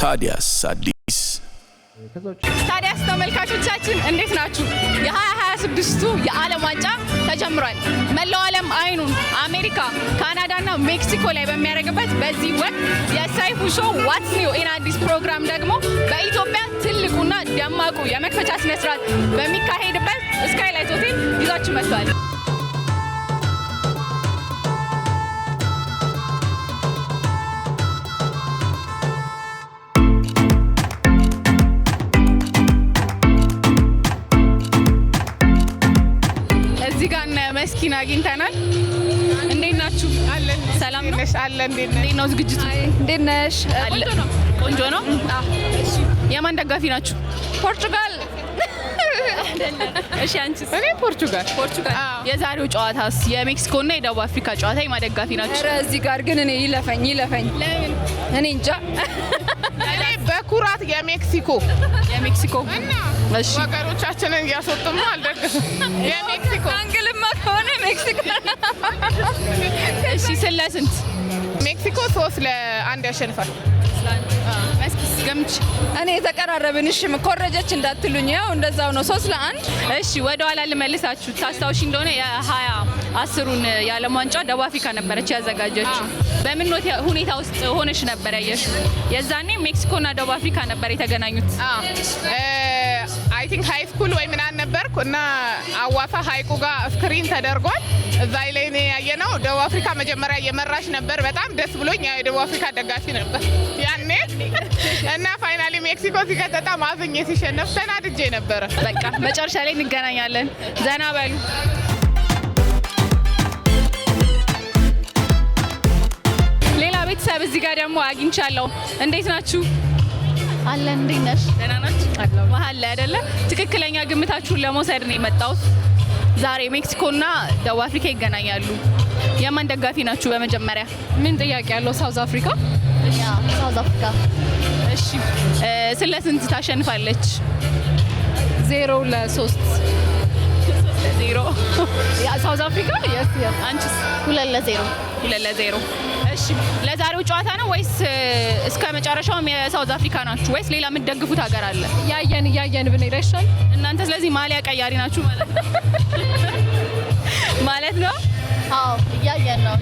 ታዲያስ አዲስ ታዲያስ ተመልካቾቻችን እንዴት ናችሁ? የ2026ቱ የዓለም ዋንጫ ተጀምሯል። መላው ዓለም አይኑን አሜሪካ፣ ካናዳና ሜክሲኮ ላይ በሚያደርግበት በዚህ ወቅት የሰይፉ ሾው ዋትስ ኒው ኢን አዲስ ፕሮግራም ደግሞ በኢትዮጵያ ትልቁና ደማቁ የመክፈቻ ስነ ስርዓት በሚካሄድበት ስካይላይት ሆቴል ይዟችሁ መጥቷል። መስኪና አግኝተናል። እንዴት ናችሁ? አለን። ሰላም ነው? አለን። እንዴት ነው ዝግጅቱ? እንዴት ነሽ? ቆንጆ ነው። እሺ፣ የማን ደጋፊ ናችሁ? ፖርቹጋል። እሺ፣ አንቺስ? እኔ ፖርቹጋል። የዛሬው ጨዋታስ የሜክሲኮና የደቡብ አፍሪካ ጨዋታ የማን ደጋፊ ናችሁ? ኧረ እዚህ ጋር ግን እኔ ይለፈኝ። ለምን? እኔ እንጃ። እኔ በኩራት የሜክሲኮ እና እሺ፣ ወገኖቻችንን እያስወጡም አልደግፍም። የሜክሲኮ አንግልማ ከሆነ ሜክሲኮ። እሺ፣ ስለስንት? ሜክሲኮ 3-1 ያሸንፋል። መስኪስ ገምች። እኔ የተቀራረብን። እሺ፣ ኮረጀች እንዳትሉኝ፣ ያው እንደዛው ነው 3-1። እሺ፣ ወደ ኋላ ልመልሳችሁ። ታስታውሺ እንደሆነ የ2010ን የዓለም ዋንጫ ደቡብ አፍሪካ ነበረች ያዘጋጀችው። በምን ሁኔታ ውስጥ ሆነሽ ነበር ያየሽው? የዛኔ ሜክሲኮና ደቡብ አፍሪካ ነበር የተገናኙት። አይ ቲንክ ሃይ ስኩል ወይ ምናምን ነበርኩ እና አዋሳ ሀይቁ ጋር ስክሪን ተደርጓል። እዛ ላይ ነው ያየነው። ደቡብ አፍሪካ መጀመሪያ እየመራች ነበር። በጣም ደስ ብሎኝ ያው የደቡብ አፍሪካ ደጋፊ ነበር ያኔ እና ፋይናሊ ሜክሲኮ ሲከተታ ማዝኜ ሲሸነፍ ተናድጄ ነበረ። በቃ መጨረሻ ላይ እንገናኛለን። ዘና በሉ። ሌላ ቤተሰብ እዚህ ጋር ደግሞ አግኝቻለሁ። እንዴት ናችሁ? አለን። እንዴት ነሽ? ደህና ናችሁ? መሀል ላይ አይደለ? ትክክለኛ ግምታችሁን ለመውሰድ ነው የመጣሁት። ዛሬ ሜክሲኮና ደቡብ አፍሪካ ይገናኛሉ። የማን ደጋፊ ናችሁ? በመጀመሪያ ምን ጥያቄ ያለው? ሳውዝ አፍሪካ። ሳውዝ አፍሪካ። እሺ፣ ስለ ስንት ታሸንፋለች? 0-3 0 ሳውዝ አፍሪካ። አንቺስ? 2-0 እሺ፣ ለዛሬው ጨዋታ ነው ወይስ እስከ መጨረሻውም የሳውዝ አፍሪካ ናችሁ ወይስ ሌላ የምትደግፉት ሀገር አለ? እያየን ብንሄድ አይሻል? እናንተ ስለዚህ ማሊያ ቀያሪ ናችሁ ማለት ነው ማለት ነው? አዎ፣ እያየን ነው።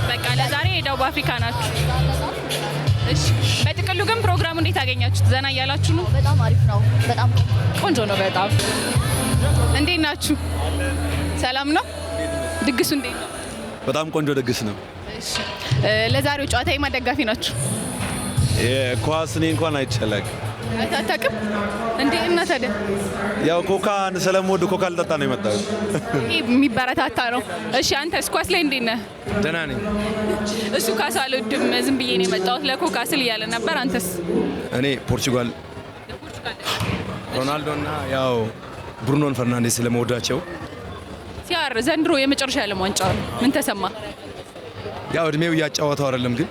በቃ ለዛሬ የደቡብ አፍሪካ ናችሁ። እሺ፣ በጥቅሉ ግን ፕሮግራሙ እንዴት አገኛችሁት? ዘና እያላችሁ ነው? በጣም አሪፍ ነው። በጣም ቆንጆ ነው። በጣም እንዴት ናችሁ? ሰላም ነው? ድግሱ እንዴት ነው? በጣም ቆንጆ ድግስ ነው። እሺ፣ ለዛሬው ጨዋታ የማን ደጋፊ ናችሁ? ኳስ እኔ እንኳን አይቻላል አታውቅም እንዴ? እና ታዲያ ያው ኮካ ስለምወድ ኮካ ልጠጣ ነው የመጣሁት። የሚበረታታ ነው። እሺ፣ አንተስ ኳስ ላይ እንዴት ነህ? ደህና ነኝ። እሱ ኳስ አልወድም ዝም ብዬ ነው የመጣሁት ለኮካ ስል እያለ ነበር። አንተስ? እኔ ፖርቹጋል ሮናልዶ እና ያው ብሩኖን ፈርናንዴስ ስለመወዳቸው። ሲያር ዘንድሮ የመጨረሻ የዓለም ዋንጫ ነው። ምን ተሰማ? ያው እድሜው እያጫወተው አይደለም ግን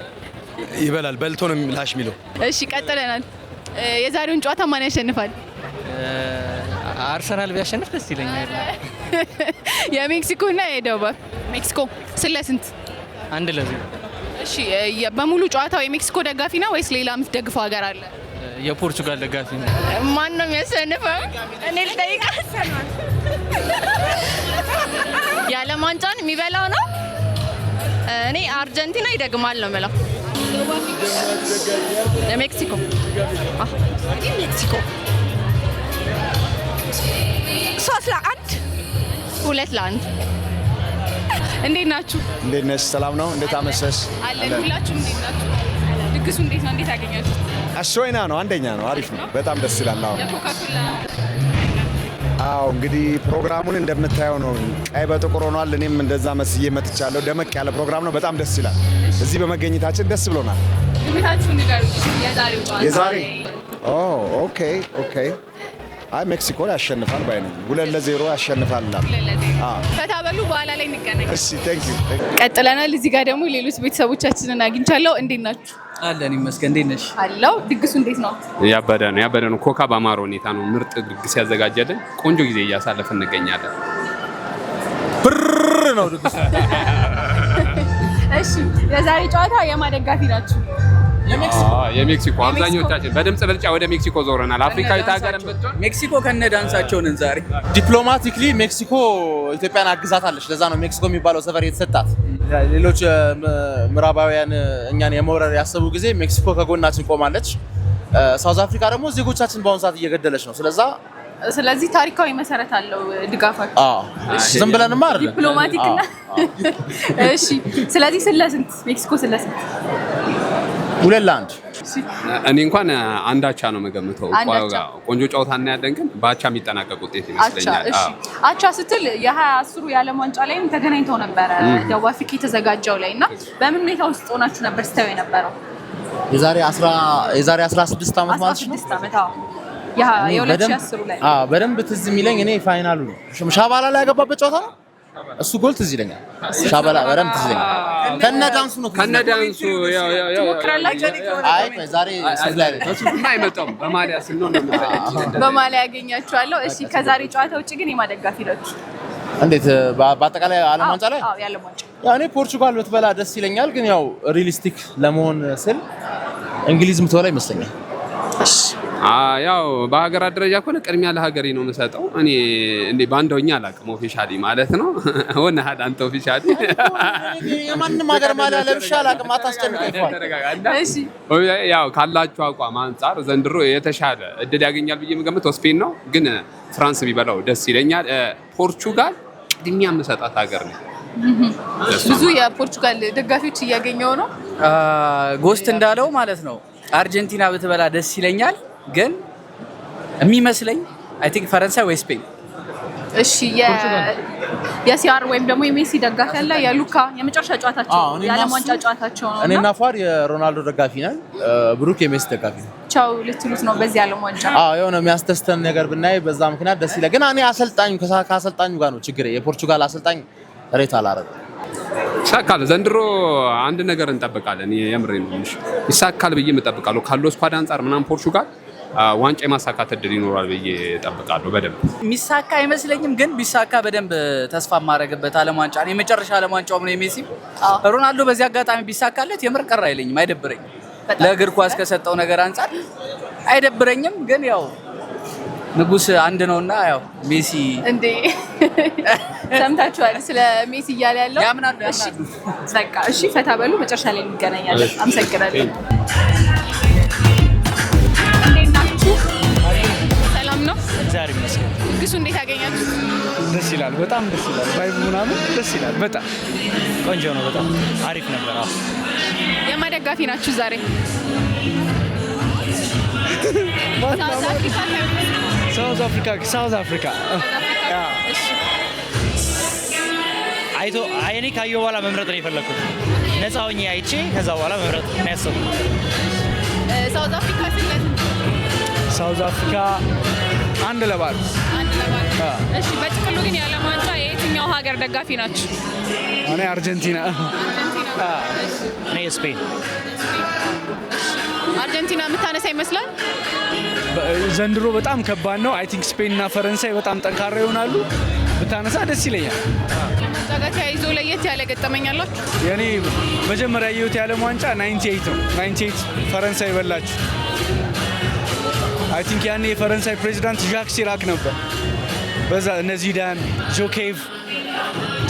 ይበላል፣ በልቶ ነው ላሽ የሚለው። እሺ፣ ቀጥለናል። የዛሬውን ጨዋታ ማን ያሸንፋል? አርሰናል ቢያሸንፍ ደስ ይለኛል። የሜክሲኮና የደቡብ ሜክሲኮ ስለ ስንት? 1-0። እሺ፣ በሙሉ ጨዋታው የሜክሲኮ ደጋፊ ነው ወይስ ሌላ የምትደግፈው ሀገር አለ? የፖርቹጋል ደጋፊ ነው። ማን ነው የሚያሸንፈው? እኔ ልጠይቅ። የዓለም ዋንጫን የሚበላው ነው። እኔ አርጀንቲና ይደግማል ነው የምለው። ሜክሲኮ 3-1 2-1 እንዴት ናችሁ? እንዴት ነሽ? ሰላም ነው? እንዴት አመሸሽ? አለን። ሁላችሁም እንዴት ናችሁ? ድግሱ እንዴት ነው? እንዴት አገኛችሁት? አሽወይና ነው፣ አንደኛ ነው። አሪፍ ነው፣ በጣም ደስ ይላል። አዎ እንግዲህ ፕሮግራሙን እንደምታየው ነው። ቀይ በጥቁር ሆኗል። እኔም እንደዛ መስዬ መጥቻለሁ። ደመቅ ያለ ፕሮግራም ነው። በጣም ደስ ይላል። እዚህ በመገኘታችን ደስ ብሎናል። ግምታችሁ ንገሩኝ። የዛሬ ኦኬ። አይ ሜክሲኮ ያሸንፋል ባይ ነኝ። 2-0 ያሸንፋል። ፈታ በሉ፣ በኋላ ላይ እንገናኝ። እሺ፣ ቴንክ ዩ። ቀጥለናል። እዚህ ጋር ደግሞ ሌሎች ቤተሰቦቻችንን አግኝቻለሁ። እንዴት ናችሁ? አለን ይመስገን። እንዴት ነሽ? አለው። ድግሱ እንዴት ነው? ያበደ ነው። ኮካ በአማረ ሁኔታ ነው ምርጥ ድግስ ያዘጋጀልን። ቆንጆ ጊዜ እያሳለፍን እንገኛለን። ብር ነው ድግስ። እሺ፣ የዛሬ ጨዋታ የማን ደጋፊ ናችሁ? የሜክሲኮ አብዛኞቻችን በድምጽ ብልጫ ወደ ሜክሲኮ ዞረናል። አፍሪካዊት ሀገርን ብትሆን ሜክሲኮ ከነ ዳንሳቸውን ዛሬ ዲፕሎማቲክሊ ሜክሲኮ ኢትዮጵያን አግዛታለች። ለዛ ነው ሜክሲኮ የሚባለው ሰፈር የተሰጣት። ሌሎች ምዕራባውያን እኛን የመውረር ያሰቡ ጊዜ ሜክሲኮ ከጎናችን ቆማለች። ሳውዝ አፍሪካ ደግሞ ዜጎቻችን በአሁኑ ሰዓት እየገደለች ነው። ስለዚህ ታሪካዊ መሰረት አለው ድጋፋቸው። ዝም ብለንማ አይደለም ዲፕሎማቲክ እና እሺ። ስለዚህ ስለስንት ሜክሲኮ ስለስንት 2-1 እኔ እንኳን አንዳቻ ነው መገምተው። ቆንጆ ጨዋታ እናያለን፣ ግን በአቻ የሚጠናቀቅ ውጤት ይመስለኛል። አቻ ስትል የ2010 የዓለም ዋንጫ ላይም ተገናኝተው ነበረ ደቡብ አፍሪካ የተዘጋጀው ላይ እና በምን ሁኔታ ውስጥ ሆናችሁ ነበር ስታዩ የነበረው? የዛሬ 16 ዓመት ማለት ነው። 16 ዓመት የ2010 ላይ በደንብ ትዝ የሚለኝ እኔ ፋይናሉ ነው ሻባላ ላይ ያገባበት ጨዋታ ነው። እሱ ጎል ትዝ ይለኛል። ሻባላ በደንብ ትዝ ይለኛል። ከነዳንሱ አይ ዛሬ ሰብላይ አይመጣም። በማሊያ ስንሆን ነው በማሊያ ያገኛችኋለሁ። እሺ ከዛሬ ጨዋታ ውጪ ግን የማደጋፊ ናችሁ? እንዴት በአጠቃላይ ዓለም ዋንጫ ላይ የዓለም ዋንጫ እኔ ፖርቹጋል ብትበላ ደስ ይለኛል፣ ግን ያው ሪሊስቲክ ለመሆን ስል እንግሊዝ ምትበላ ይመስለኛል። ያው በሀገራት ደረጃ ከሆነ ቅድሚያ ለሀገሬ ነው የምሰጠው። እኔ እንዴ ባንደውኛ አላውቅም ኦፊሻሊ ማለት ነው። ሆነ አንተ ኦፊሻሊ የማንም ሀገር ማሊያ ለብሻ አላውቅም። አታስጨንቀኝ። እሺ ያው ካላችሁ አቋም አንጻር ዘንድሮ የተሻለ እድል ያገኛል ብዬ የምገምተው ስፔን ነው፣ ግን ፍራንስ ቢበላው ደስ ይለኛል። ፖርቹጋል ቅድሚያ የምሰጣት ሀገር ነው። ብዙ የፖርቹጋል ደጋፊዎች እያገኘው ነው። ጎስት እንዳለው ማለት ነው አርጀንቲና ብትበላ ደስ ይለኛል፣ ግን የሚመስለኝ አይ ቲንክ ፈረንሳይ ወይ ስፔን። እሺ የሲአር ወይም ደግሞ የሜሲ ደጋፊ ያለ የሉካ የመጨረሻ ጨዋታቸው የዓለም ዋንጫ ጨዋታቸው ነው። እኔና ፋር የሮናልዶ ደጋፊ ነን፣ ብሩክ የሜሲ ደጋፊ ነው። ቻው ልትሉት ነው በዚህ ዓለም ዋንጫ? የሆነ የሚያስደስተን ነገር ብናይ በዛ ምክንያት ደስ ይላል። ግን እኔ ከአሰልጣኙ ጋር ነው ችግሬ። የፖርቹጋል አሰልጣኝ ሬት አላረገም። ይሳካል። ዘንድሮ አንድ ነገር እንጠብቃለን። የምሬ ነው ይሳካል ብዬ እጠብቃለሁ። ካለው ስኳድ አንጻር ምናምን ፖርቹጋል ዋንጫ የማሳካት እድል ይኖራል ብዬ እጠብቃለሁ። በደንብ የሚሳካ አይመስለኝም፣ ግን ቢሳካ በደንብ ተስፋ የማደርግበት ዓለም ዋንጫ ነው። የመጨረሻ ዓለም ዋንጫው ነው የሜሲ። ሮናልዶ በዚህ አጋጣሚ ቢሳካለት የምር ቀር አይለኝም፣ አይደብረኝም። ለእግር ኳስ ከሰጠው ነገር አንጻር አይደብረኝም። ግን ያው ንጉስ አንድ ነውና ያው ሜሲ እንዴ ሰምታችኋል ስለ ሜሲ እያለ ያለው ያምናሉ። በቃ እሺ ፈታ በሉ፣ መጨረሻ ላይ እንገናኛለን። አመሰግናለሁ። እንዴት ናችሁ? ሰላም ነው? ዛሬ ይመስገን። ንጉሱ እንዴት ያገኛችሁ? ደስ ይላል፣ በጣም ደስ ይላል። ቫይቡ ምናምን ደስ ይላል። በጣም ቆንጆ ነው። በጣም አሪፍ ነበር። የማደጋፊ ናችሁ ዛሬ? ሳውዝ አፍሪካ አይቶ እኔ ካየሁ በኋላ መምረጥ ነው የፈለኩት። ነፃ ሆኜ አይቼ ከዛ በኋላ መምረጥ ነው ያሰብኩት። ሳውዝ አፍሪካ ሳውዝ አፍሪካ 1-0 እሺ በጥቅሉ ግን የዓለም ዋንጫ የየትኛው ሀገር ደጋፊ ናችሁ? እኔ አርጀንቲና። እኔ ስፔን። አርጀንቲና የምታነሳ ይመስላል። ዘንድሮ በጣም ከባድ ነው። አይ ቲንክ ስፔን እና ፈረንሳይ በጣም ጠንካራ ይሆናሉ። ብታነሳ ደስ ይለኛል። ጋር ተያይዞ ለየት ያለ ገጠመኛላችሁ? የኔ መጀመሪያ ያየሁት የዓለም ዋንጫ 98 ነው። 98 ፈረንሳይ በላችሁ። አይ ቲንክ ያኔ የፈረንሳይ ፕሬዚዳንት ዣክ ሲራክ ነበር። በዛ እነ ዚዳን፣ ጆኬቭ፣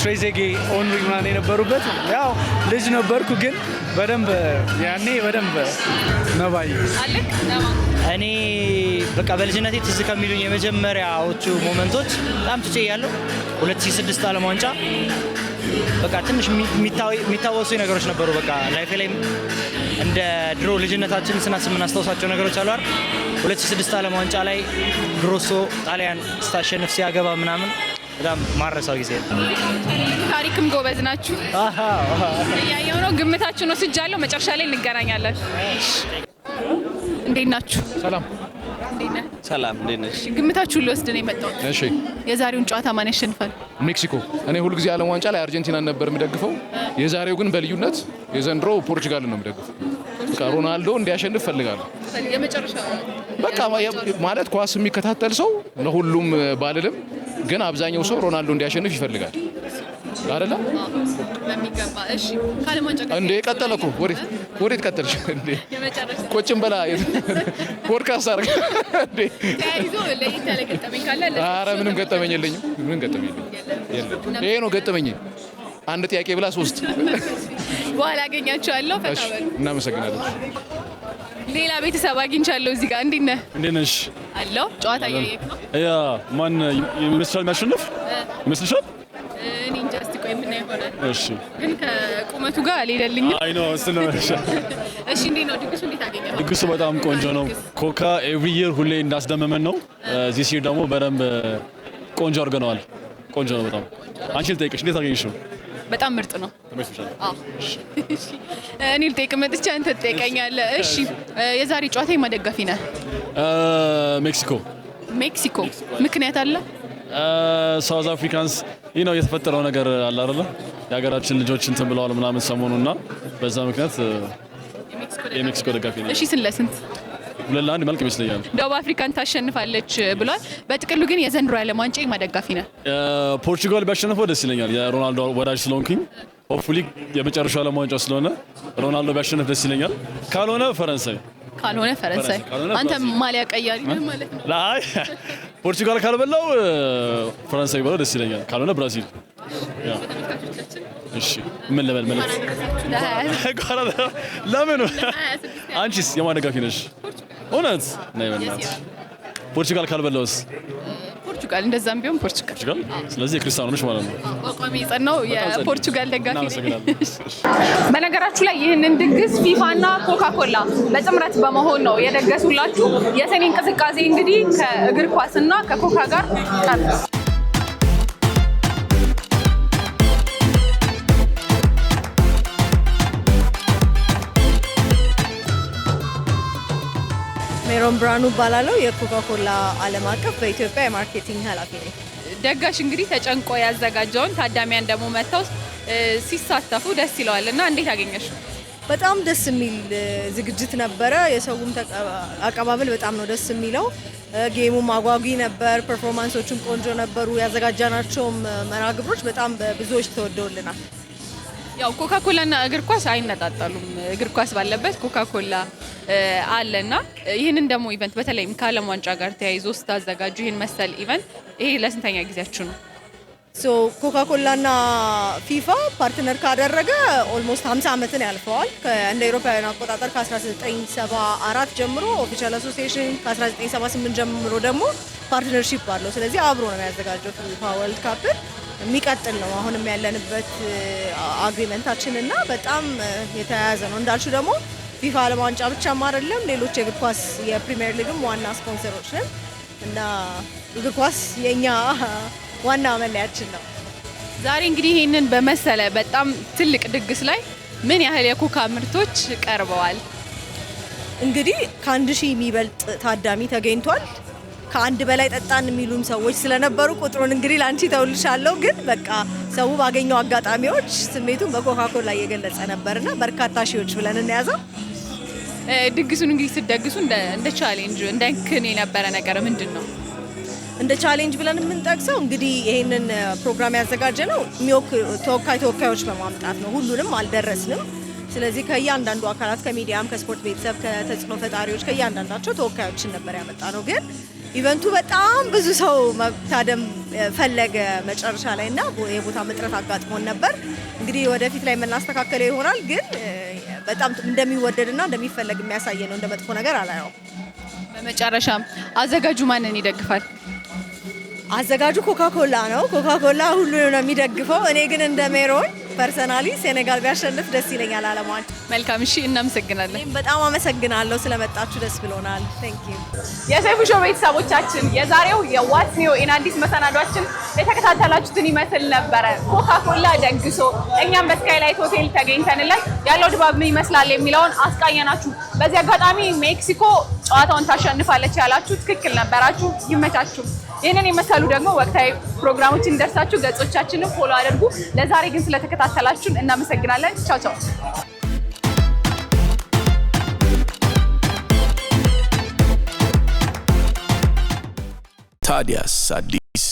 ትሬዜጌ፣ ኦንሪ ምናምን የነበሩበት። ያው ልጅ ነበርኩ ግን በደንብ ያኔ በደንብ ነባይ አለክ እኔ በቃ በልጅነቴ ትዝ ከሚሉኝ የመጀመሪያዎቹ ሞመንቶች በጣም ትቼ ያለው 2006 ዓለም ዋንጫ በቃ ትንሽ የሚታወሱ ነገሮች ነበሩ። በቃ ላይፌ ላይ እንደ ድሮ ልጅነታችን ስናስብ የምናስታውሳቸው ነገሮች አሉ አይደል? 2006 ዓለም ዋንጫ ላይ ግሮሶ ጣሊያን ስታሸንፍ ሲያገባ ምናምን በጣም ማረሳው ጊዜ ነው። ታሪክም ጎበዝ ናችሁ። እያየሁ ነው። ግምታችሁን ወስጃለሁ። መጨረሻ ላይ እንገናኛለን። እንዴት ናችሁ? ሰላም። እንዴት ነህ? ሰላም። እንዴት ነሽ? ግምታችሁን ልወስድ ነው የመጣሁት። እሺ። የዛሬውን ጨዋታ ማን ያሸንፋል? ሜክሲኮ። እኔ ሁሉ ጊዜ ዓለም ዋንጫ ላይ አርጀንቲናን ነበር የምደግፈው። የዛሬው ግን በልዩነት የዘንድሮ ፖርቹጋል ነው የምደግፈው። በቃ ሮናልዶ እንዲያሸንፍ ፈልጋለሁ። የመጨረሻ በቃ ማለት ኳስ የሚከታተል ሰው ለሁሉም ባልልም ግን አብዛኛው ሰው ሮናልዶ እንዲያሸንፍ ይፈልጋል። አይደለ በሚገባ እሺ ከዓለም ዋንጫ ጋር እንዴ ቀጠለኩ ወዴት ቀጠልሽ እንዴ የመጨረሻ ቁጭም በላ ፖድካስት አርግ እንዴ ተያይዞ ለይት ያለ ገጠመኝ ካለ ኧረ ምንም ገጠመኝ የለኝም የለም ይሄ ነው ገጠመኝ አንድ ጥያቄ ብላ 3 በኋላ አገኛቸዋለሁ ፈታበል እናመሰግናለን ሌላ ቤተሰብ አግኝቻለሁ እዚህ ጋር እንዴት ነሽ አለው ጨዋታ እያየክ ነው ያ ማን ይመስላል የሚያሸንፍ ይመስልሻል እኔ እንጃ እስቲ ቆይ ምን ይሆናል እሺ ግን ከቁመቱ ጋር አልሄደልኝም አይ ኖ እሱ ነው እሺ እንዴት ነው ድግሱ እንዴት አገኘኸው ድግሱ በጣም ቆንጆ ነው ኮካ ኤቭሪ ይር ሁሌ እንዳስደመመን ነው ዚስ ይር ደግሞ በደንብ ቆንጆ አድርገነዋል ቆንጆ ነው በጣም አንቺ ልጠይቅሽ እንዴት አገኘሽው በጣም ምርጥ ነው ተመችቶሻል እሺ እኔ ልጠይቅ መጥቼ አንተ ትጠይቀኛለህ እሺ የዛሬ ጨዋታ የማደጋፊ ነህ ሜክሲኮ ምክንያት አለ ሳውዝ አፍሪካንስ ይህ ነው የተፈጠረው ነገር አለ አይደለ የሀገራችን ልጆች እንትን ብለዋል ምናምን ሰሞኑና በዛ ምክንያት የሜክሲኮ ደጋፊ ነኝ እሺ ለስንት 2-1 መልክ ይመስለኛል ደቡብ አፍሪካን ታሸንፋለች ብሏል በጥቅሉ ግን የዘንድሮ ዓለም ዋንጫ የማደጋፊ ነህ ፖርቹጋል ቢያሸንፈው ደስ ይለኛል የሮናልዶ ወዳጅ ስለሆንኩኝ ሆፕፉሊ የመጨረሻው ዓለም ዋንጫ ስለሆነ ሮናልዶ ቢያሸንፍ ደስ ይለኛል ካልሆነ ፈረንሳይ አንተ ማሊያ ቀያሪ ነህ ማለት ነው ላይ ፖርቹጋል ካልበላው ፈረንሳይ በለው ደስ ይለኛል ካልሆነ ብራዚል ያ እሺ ምን ለበል ማለት ለምን አንቺስ የማደጋፊ ነሽ እውነት ነይ በእናትሽ ፖርቹጋል ካልበላውስ ፖርቹጋል እንደዛም ቢሆን ፖርቹጋል ስለዚህ ክርስቲያኖ ነሽ ማለት ነው አቋሚ ጸናው የፖርቹጋል ደጋፊ ነኝ በነገራችሁ ላይ ይህንን ድግስ ፊፋና ኮካኮላ በጥምረት በመሆን ነው የደገሱላችሁ የሰኔ እንቅስቃሴ እንግዲህ ከእግር ኳስና ከኮካ ጋር ቀርቧል ሜሮን ብራኑ ባላለው የኮካኮላ ዓለም አቀፍ በኢትዮጵያ የማርኬቲንግ ኃላፊ ነኝ ደጋሽ እንግዲህ ተጨንቆ ያዘጋጀውን ታዳሚያን ደግሞ መተው ሲሳተፉ ደስ ይለዋልና እንዴት አገኘሽ በጣም ደስ የሚል ዝግጅት ነበረ የሰውም አቀባበል በጣም ነው ደስ የሚለው ጌሙም አጓጊ ነበር ፐርፎርማንሶቹም ቆንጆ ነበሩ ያዘጋጃናቸውም መራግብሮች በጣም ብዙዎች ተወደውልናል ያው ኮካኮላና እግር ኳስ አይነጣጣሉም እግር ኳስ ባለበት ኮካኮላ አለና ይሄንን ደግሞ ኢቨንት በተለይም ከዓለም ዋንጫ ጋር ተያይዞ ስታዘጋጁ ይሄን መሰል ኢቨንት ይሄ ለስንተኛ ጊዜያችሁ ነው ኮካኮላና ፊፋ ፓርትነር ካደረገ ኦልሞስት 50 ዓመትን ያልፈዋል እንደ አውሮፓውያን አቆጣጠር ከ1974 ጀምሮ ኦፊሻል አሶሲዬሽን ከ1978 ጀምሮ ደግሞ ፓርትነርሺፕ አለው ስለዚህ አብሮ ነው የሚያዘጋጀው ፊፋ ወርልድ ካፕ የሚቀጥል ነው አሁንም ያለንበት አግሪመንታችን እና በጣም የተያያዘ ነው እንዳልሽው ደግሞ ፊፋ ዓለም ዋንጫ ብቻም አይደለም ሌሎች የእግር ኳስ የፕሪሚየር ሊግም ዋና ስፖንሰሮች ነን እና እግር ኳስ የኛ ዋና መለያችን ነው ዛሬ እንግዲህ ይሄንን በመሰለ በጣም ትልቅ ድግስ ላይ ምን ያህል የኮካ ምርቶች ቀርበዋል እንግዲህ ከ1000 የሚበልጥ ታዳሚ ተገኝቷል ከአንድ በላይ ጠጣን የሚሉም ሰዎች ስለነበሩ ቁጥሩን እንግዲህ ላንቺ ተውልሻለሁ ግን በቃ ሰው ባገኘው አጋጣሚዎች ስሜቱን በኮካኮላ እየገለጸ ነበርና በርካታ ሺዎች ብለን እንያዘው ድግሱን እንግዲህ ስትደግሱ እንደ ቻሌንጅ እንደ እንከን የነበረ ነገር ምንድነው እንደ ቻሌንጅ ብለን የምንጠቅሰው እንግዲህ ይሄንን ፕሮግራም ያዘጋጀነው ተወካዮች በማምጣት ነው ሁሉንም አልደረስንም ስለዚህ ከያንዳንዱ አካላት ከሚዲያም ከስፖርት ቤተሰብ ከተጽኖ ፈጣሪዎች ከያንዳንዳቸው ተወካዮችን ነበር ያመጣነው ግን ኢቨንቱ በጣም ብዙ ሰው መታደም ፈለገ መጨረሻ ላይና የቦታ መጥረት አጋጥሞን ነበር እንግዲህ ወደፊት ላይ የምናስተካከለው ይሆናል ግን በጣም እንደሚወደድና እንደሚፈለግ የሚያሳይ ነው እንደመጥፎ ነገር አላየው በመጨረሻም አዘጋጁ ማንን ይደግፋል አዘጋጁ ኮካኮላ ነው ኮካኮላ ሁሉንም ነው የሚደግፈው እኔ ግን እንደ ሜሮን ፐርሰናሊ ሴኔጋል ቢያሸንፍ ደስ ይለኛል ዓለም ዋንጫ መልካም እሺ እናመሰግናለን በጣም አመሰግናለሁ ስለመጣችሁ ደስ ብሎናል ቴንክ ዩ የሰይፉ ሾው ቤተሰቦቻችን የዛሬው የዋትስ ኒው ኢን አዲስ መሰናዷችን የተከታተላችሁትን ይመስል ነበረ ኮካኮላ ደግሶ እኛም በስካይላይት ሆቴል ተገኝተንለት ያለው ድባብ ምን ይመስላል የሚለውን አስቃኘናችሁ በዚህ አጋጣሚ ሜክሲኮ ጨዋታውን ታሸንፋለች ያላችሁ ትክክል ነበራችሁ ይመቻችሁ ይሄንን የመሰሉ ደግሞ ወቅታዊ ፕሮግራሞች እንደርሳችሁ ገጾቻችንን ፎሎ አድርጉ ለዛሬ ግን ስለተከታተላችሁን እናመሰግናለን ቻው ቻው ታዲያስ አዲስ